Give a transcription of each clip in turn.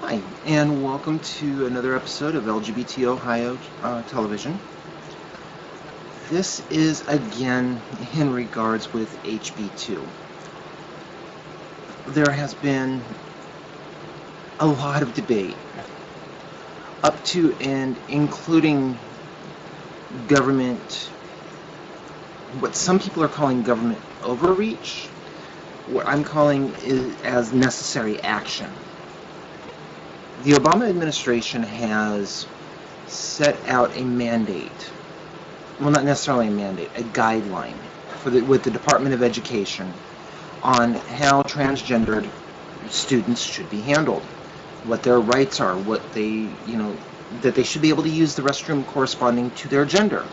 Hi, and welcome to another episode of LGBT Ohio Television. This is again in regards with HB2. There has been a lot of debate up to and including government, what some people are calling government overreach, what I'm calling as necessary action. The Obama administration has set out a mandate, well, not necessarily a mandate, a guideline with the Department of Education on how transgendered students should be handled, what their rights are, that they should be able to use the restroom corresponding to their gender.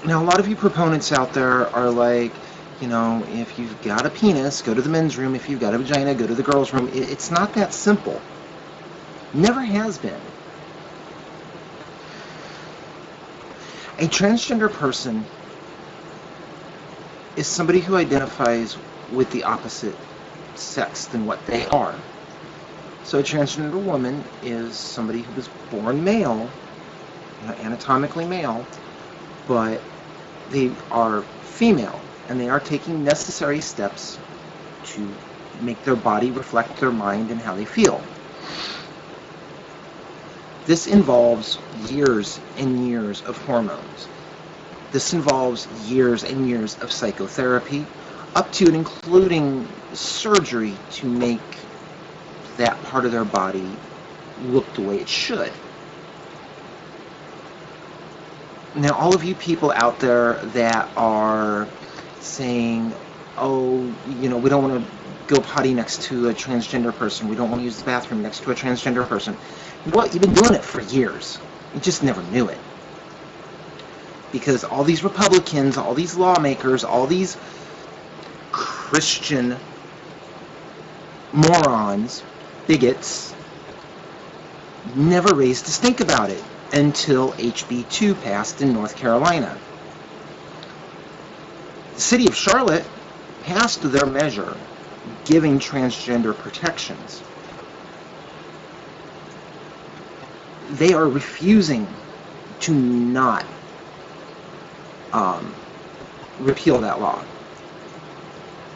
Now, a lot of you proponents out there are like, if you've got a penis, go to the men's room. If you've got a vagina, go to the girls' room. It's not that simple. Never has been. A transgender person is somebody who identifies with the opposite sex than what they are. So a transgender woman is somebody who was born male, anatomically male, but they are female, and they are taking necessary steps to make their body reflect their mind and how they feel. This involves years and years of hormones. This involves years and years of psychotherapy, up to and including surgery to make that part of their body look the way it should. Now, all of you people out there that are saying, we don't want to go potty next to a transgender person, we don't want to use the bathroom next to a transgender person. Well, you've been doing it for years. You just never knew it. Because all these Republicans, all these lawmakers, all these Christian morons, bigots, never raised a stink about it until HB2 passed in North Carolina. The city of Charlotte passed their measure giving transgender protections. They are refusing to not repeal that law.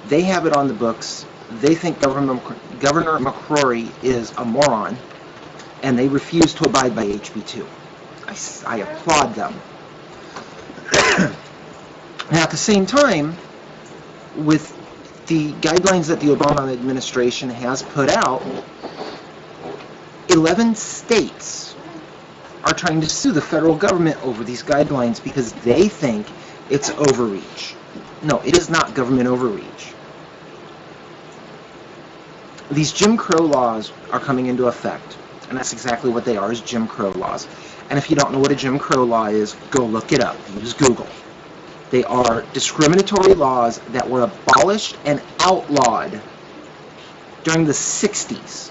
They have it on the books. They think Governor McCrory is a moron, and they refuse to abide by HB2. I applaud them. Now, at the same time, with the guidelines that the Obama administration has put out, 11 states are trying to sue the federal government over these guidelines because they think it's overreach. No, it is not government overreach. These Jim Crow laws are coming into effect, and that's exactly what they are, is Jim Crow laws. And if you don't know what a Jim Crow law is, go look it up. Use Google. They are discriminatory laws that were abolished and outlawed during the 60s.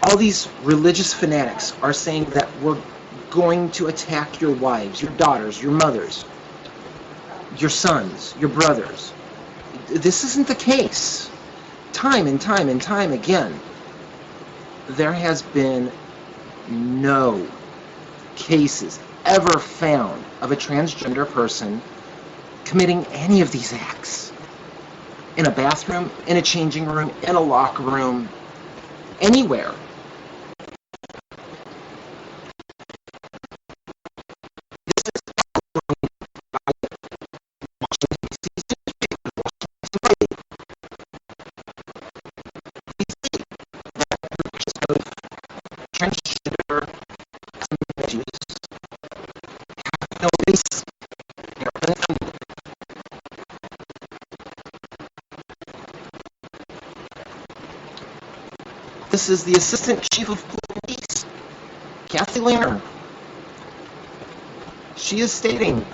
All these religious fanatics are saying that we're going to attack your wives, your daughters, your mothers, your sons, your brothers. This isn't the case. Time and time and time again, there has been no cases ever found of a transgender person committing any of these acts. In a bathroom, in a changing room, in a locker room, anywhere. Transgender images have no basis. This is the Assistant Chief of Police, Kathy Lerner. She is stating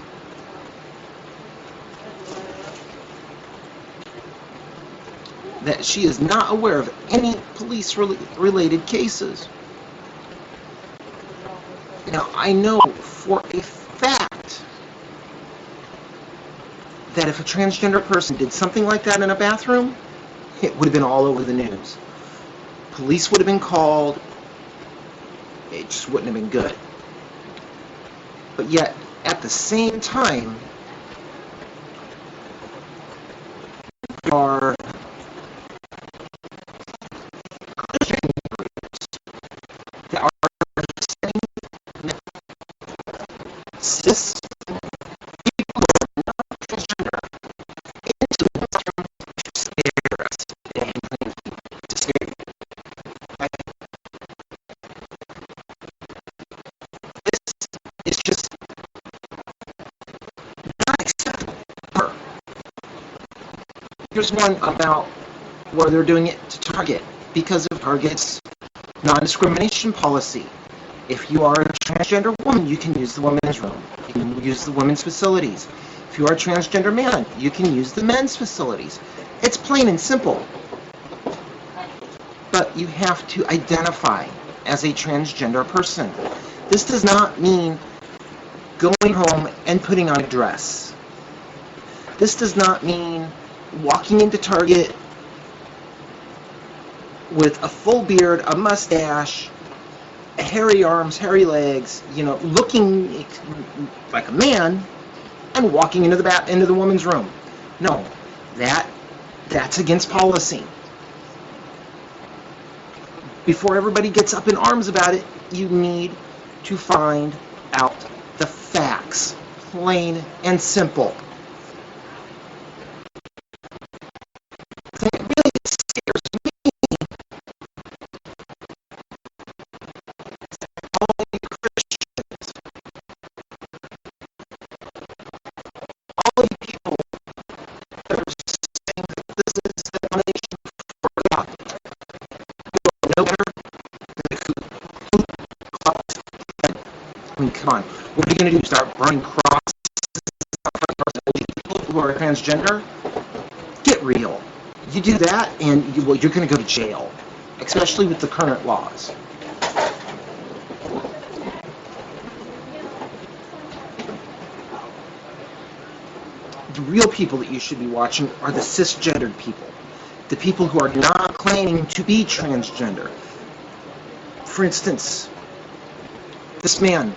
that she is not aware of any police-related cases. Now, I know for a fact that if a transgender person did something like that in a bathroom, it would have been all over the news. Police would have been called. It just wouldn't have been good. But yet, at the same time, there are Christian groups that are saying that cis people who are not transgender into the bathroom to scare us and to scare you. This is just not acceptable. Here's one about where they're doing it to Target because of Target's non-discrimination policy. If you are a transgender woman, you can use the women's room. You can use the women's facilities. If you are a transgender man, you can use the men's facilities. It's plain and simple. But you have to identify as a transgender person. This does not mean going home and putting on a dress. This does not mean walking into Target with a full beard, a mustache, hairy arms, hairy legs, looking like a man, and walking into the woman's room. No, that's against policy. Before everybody gets up in arms about it, you need to find out the facts, plain and simple. It really scares me. All you Christians, all you people that are saying that this is the domination for God, you are no better than the Ku Klux Klan. I mean, come on. What are you going to do? Start burning crosses on people who are transgender? Get real. You do that, and you're going to go to jail, especially with the current laws. The real people that you should be watching are the cisgendered people, the people who are not claiming to be transgender. For instance, this man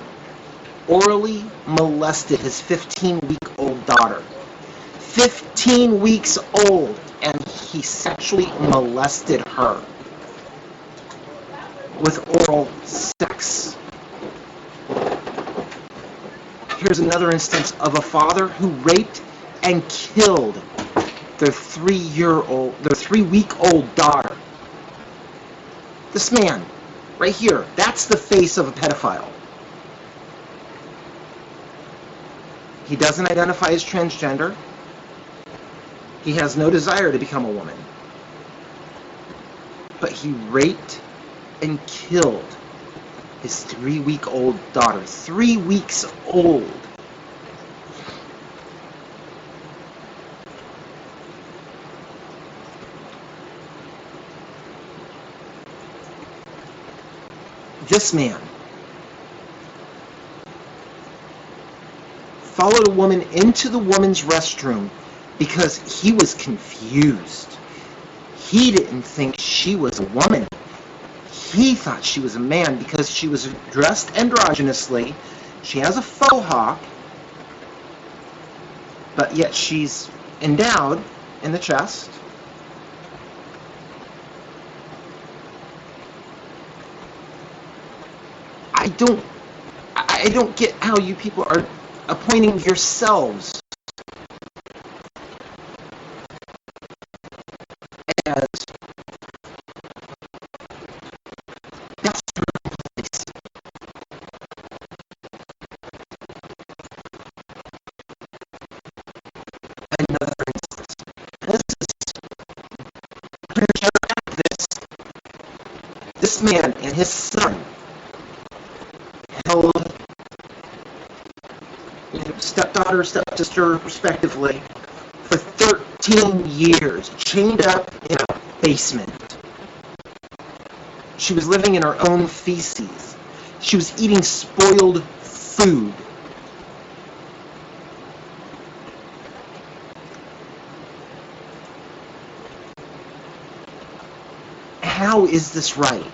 orally molested his 15-week-old daughter. 15 weeks old, and he sexually molested her with oral sex. Here's another instance of a father who raped and killed their 3-week-old daughter. This man, right here, that's the face of a pedophile. He doesn't identify as transgender. He has no desire to become a woman. But he raped and killed his 3-week-old daughter. 3 weeks old. This man followed a woman into the woman's restroom because he was confused. He didn't think she was a woman. He thought she was a man because she was dressed androgynously. She has a faux hawk, but yet she's endowed in the chest. I don't get how you people are appointing yourselves as place. Another instance. This is this man and his son held stepdaughter, stepsister, respectively, for 13 years, chained up in a basement. She was living in her own feces. She was eating spoiled food. How is this right?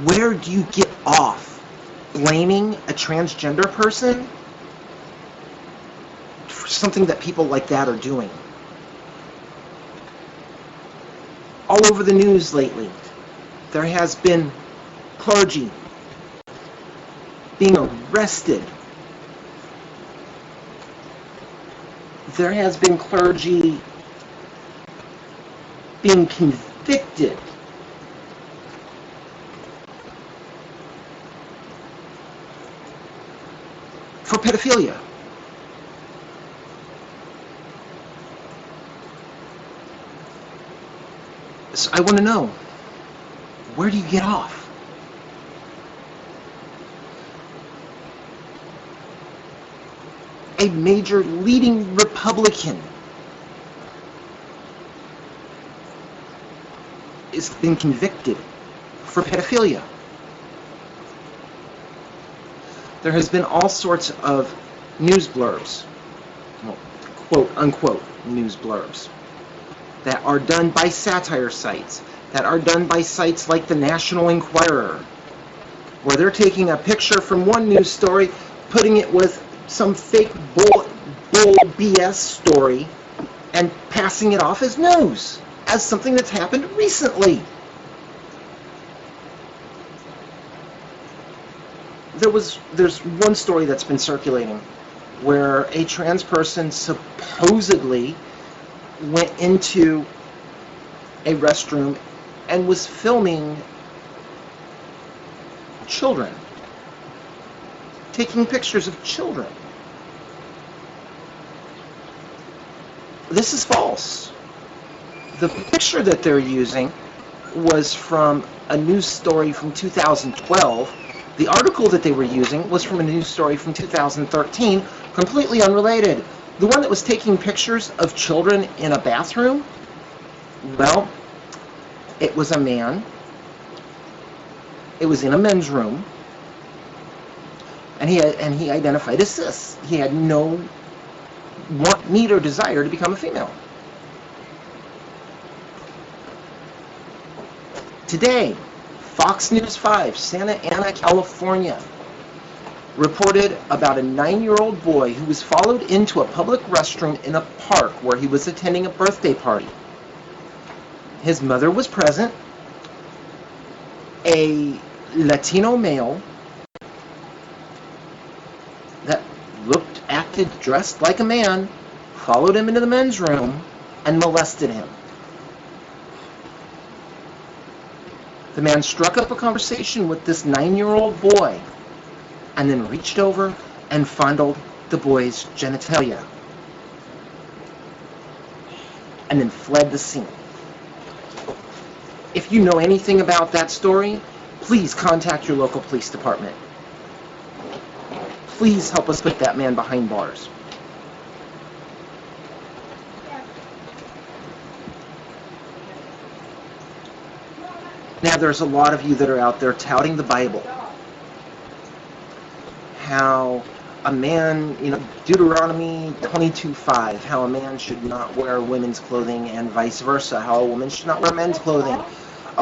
Where do you get off blaming a transgender person for something that people like that are doing? All over the news lately, there has been clergy being arrested. There has been clergy being convicted for pedophilia. So I want to know, where do you get off? A major leading Republican has been convicted for pedophilia. There has been all sorts of news blurbs, well, quote unquote news blurbs, that are done by satire sites, that are done by sites like the National Enquirer, where they're taking a picture from one news story, putting it with some fake bull BS story, and passing it off as news, as something that's happened recently. There's one story that's been circulating where a trans person supposedly went into a restroom and was filming children, taking pictures of children. This is false. The picture that they're using was from a news story from 2012. The article that they were using was from a news story from 2013, completely unrelated. The one that was taking pictures of children in a bathroom, well, it was a man. It was in a men's room, and he identified as cis. He had no want, need, or desire to become a female. Today, Fox News 5, Santa Ana, California, reported about a 9-year-old boy who was followed into a public restroom in a park where he was attending a birthday party. His mother was present. A Latino male that acted, dressed like a man, followed him into the men's room and molested him. The man struck up a conversation with this 9-year-old boy and then reached over and fondled the boy's genitalia and then fled the scene. If you know anything about that story, please contact your local police department. Please help us put that man behind bars. Now, there's a lot of you that are out there touting the Bible. How a man, Deuteronomy 22:5, how a man should not wear women's clothing and vice versa, how a woman should not wear men's clothing.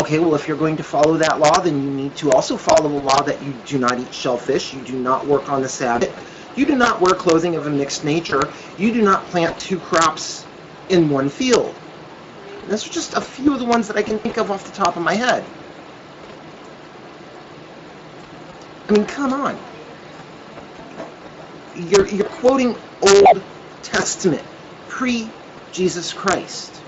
Okay, well, if you're going to follow that law, then you need to also follow the law that you do not eat shellfish, you do not work on the Sabbath, you do not wear clothing of a mixed nature, you do not plant 2 crops in one field. Those are just a few of the ones that I can think of off the top of my head. I mean, come on. You're quoting Old Testament, pre-Jesus Christ.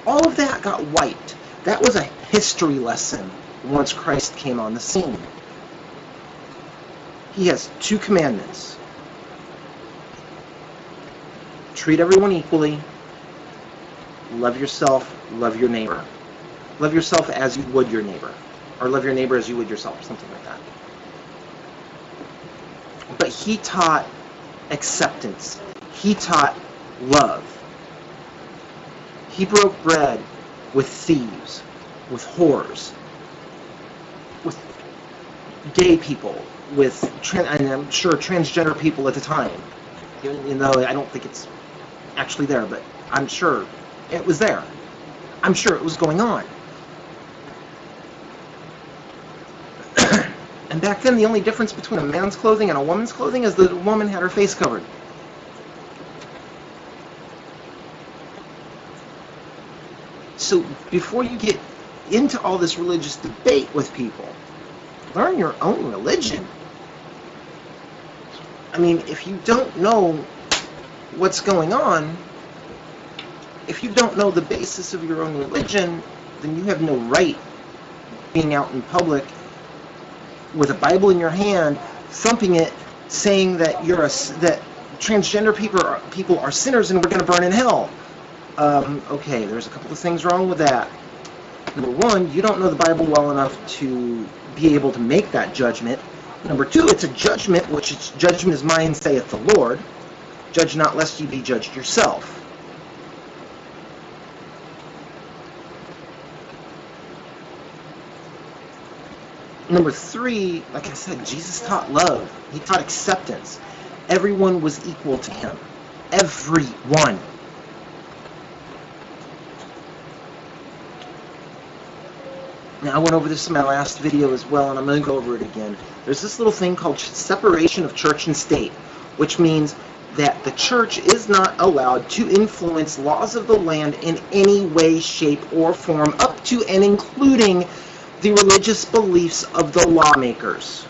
All of that got wiped. That was a history lesson once Christ came on the scene. He has 2 commandments. Treat everyone equally. Love yourself, love your neighbor. Love yourself as you would your neighbor. Or love your neighbor as you would yourself, something like that. But he taught acceptance. He taught love. He broke bread with thieves, with whores, with gay people, with, and I'm sure transgender people at the time. Even though I don't think it's actually there, but I'm sure it was there. I'm sure it was going on. And back then, the only difference between a man's clothing and a woman's clothing is that the woman had her face covered. So before you get into all this religious debate with people, learn your own religion. I mean, if you don't know what's going on, if you don't know the basis of your own religion, then you have no right being out in public with a Bible in your hand, thumping it, saying that that transgender people are sinners and we're going to burn in hell. Okay, there's a couple of things wrong with that. Number one, you don't know the Bible well enough to be able to make that judgment. Number two, it's a judgment, which is judgment is mine, saith the Lord. Judge not, lest ye be judged yourself. Number three, like I said, Jesus taught love. He taught acceptance. Everyone was equal to him. Everyone. Now, I went over this in my last video as well, and I'm going to go over it again. There's this little thing called separation of church and state, which means that the church is not allowed to influence laws of the land in any way, shape, or form, up to and including the religious beliefs of the lawmakers.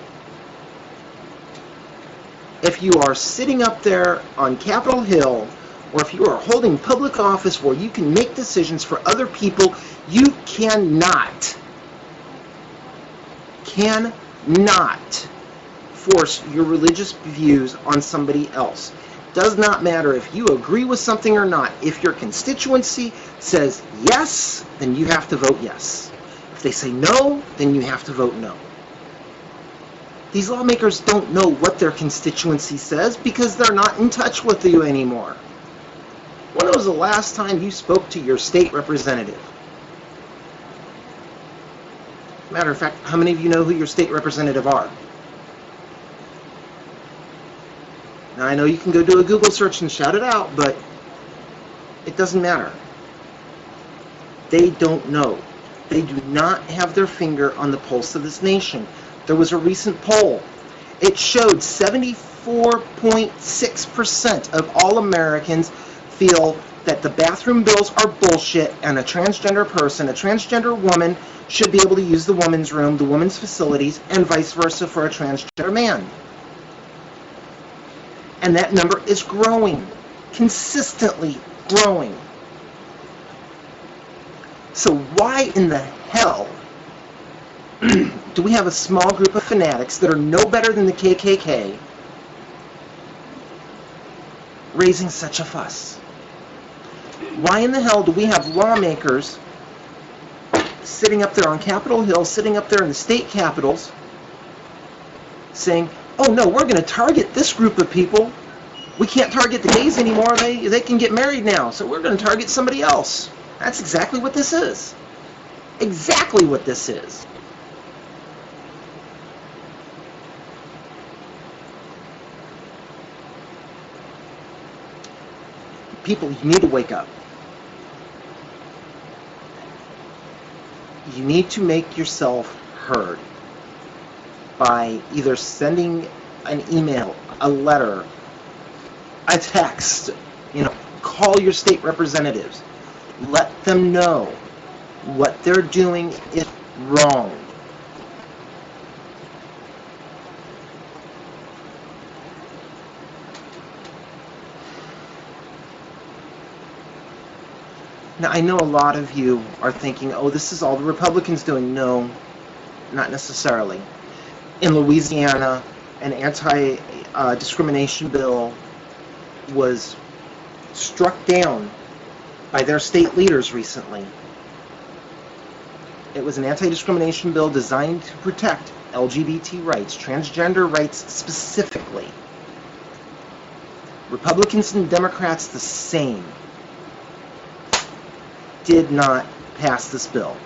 If you are sitting up there on Capitol Hill, or if you are holding public office where you can make decisions for other people, you cannot force your religious views on somebody else. Does not matter if you agree with something or not. If your constituency says yes, then you have to vote yes. If they say no, then you have to vote no. These lawmakers don't know what their constituency says because they're not in touch with you anymore. When was the last time you spoke to your state representative? Matter of fact, how many of you know who your state representative are? Now, I know you can go do a Google search and shout it out, but it doesn't matter. They don't know. They do not have their finger on the pulse of this nation. There was a recent poll. It showed 74.6% of all Americans feel that the bathroom bills are bullshit and a transgender person, a transgender woman, should be able to use the woman's room, the woman's facilities, and vice versa for a transgender man. And that number is growing, consistently growing. So why in the hell do we have a small group of fanatics that are no better than the KKK raising such a fuss? Why in the hell do we have lawmakers sitting up there on Capitol Hill, sitting up there in the state capitals, saying, oh no, we're going to target this group of people. We can't target the gays anymore. They can get married now, so we're going to target somebody else. That's exactly what this is. Exactly what this is. People, you need to wake up. You need to make yourself heard by either sending an email, a letter, a text, call your state representatives. Let them know what they're doing is wrong. Now, I know a lot of you are thinking, oh, this is all the Republicans doing. No, not necessarily. In Louisiana, an anti-discrimination bill was struck down by their state leaders recently. It was an anti-discrimination bill designed to protect LGBT rights, transgender rights specifically. Republicans and Democrats the same did not pass this bill.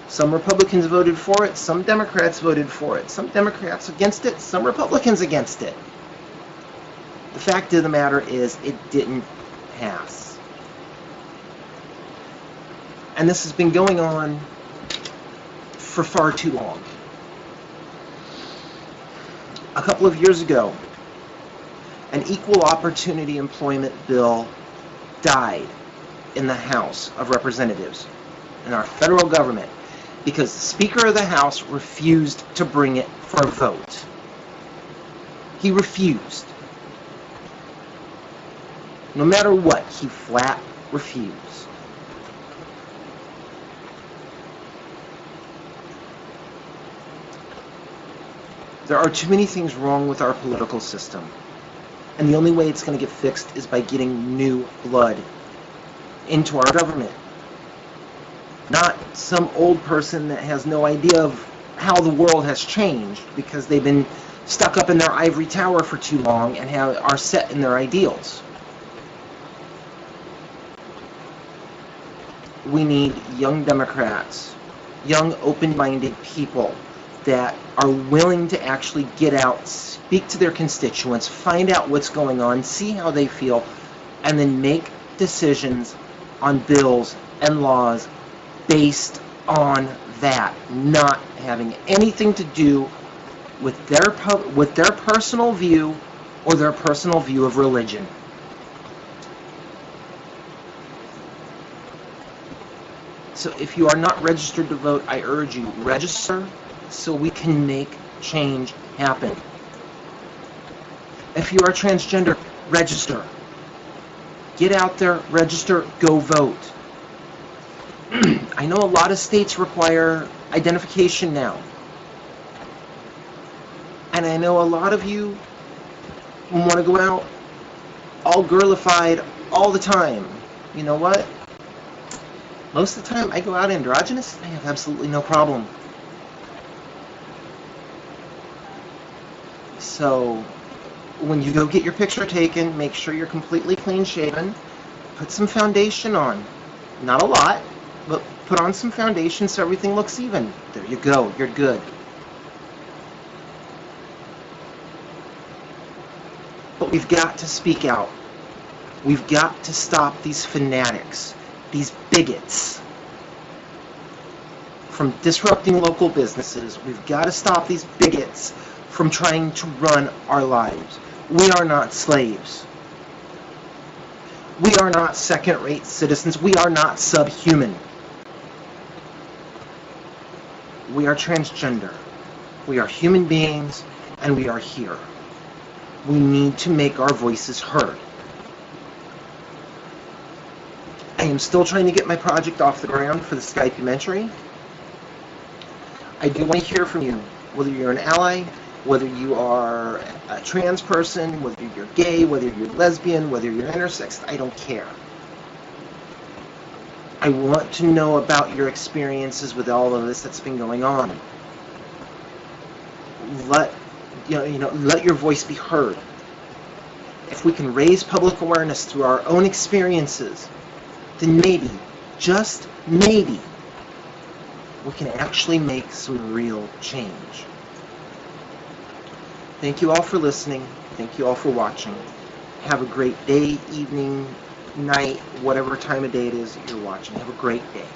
Some Republicans voted for it, some Democrats voted for it, some Democrats against it, some Republicans against it. The fact of the matter is, it didn't pass. And this has been going on for far too long. A couple of years ago, an equal opportunity employment bill died in the House of Representatives, in our federal government, because the Speaker of the House refused to bring it for a vote. He refused. No matter what, he flat refused. There are too many things wrong with our political system. And the only way it's going to get fixed is by getting new blood into our government. Not some old person that has no idea of how the world has changed because they've been stuck up in their ivory tower for too long and are set in their ideals. We need young Democrats, young open-minded people that are willing to actually get out, speak to their constituents, find out what's going on, see how they feel, and then make decisions on bills and laws based on that, not having anything to do with their personal view or their personal view of religion. So if you are not registered to vote, I urge you, register so we can make change happen. If you are transgender, register. Get out there, register, go vote. I know a lot of states require identification now. And I know a lot of you want to go out all girlified all the time. You know what? Most of the time I go out androgynous, I have absolutely no problem. So when you go get your picture taken, make sure you're completely clean shaven. Put some foundation on. Not a lot, but put on some foundation so everything looks even. There you go, you're good. But we've got to speak out. We've got to stop these fanatics, these bigots, from disrupting local businesses. We've got to stop these bigots from trying to run our lives. We are not slaves. We are not second-rate citizens. We are not subhuman. We are transgender. We are human beings, and we are here. We need to make our voices heard. I am still trying to get my project off the ground for the Skype-umentary. I do want to hear from you, whether you're an ally, whether you are a trans person, whether you're gay, whether you're lesbian, whether you're intersex, I don't care. I want to know about your experiences with all of this that's been going on. Let your voice be heard. If we can raise public awareness through our own experiences, then maybe, just maybe, we can actually make some real change. Thank you all for listening. Thank you all for watching. Have a great day, evening, night, whatever time of day it is that you're watching. Have a great day.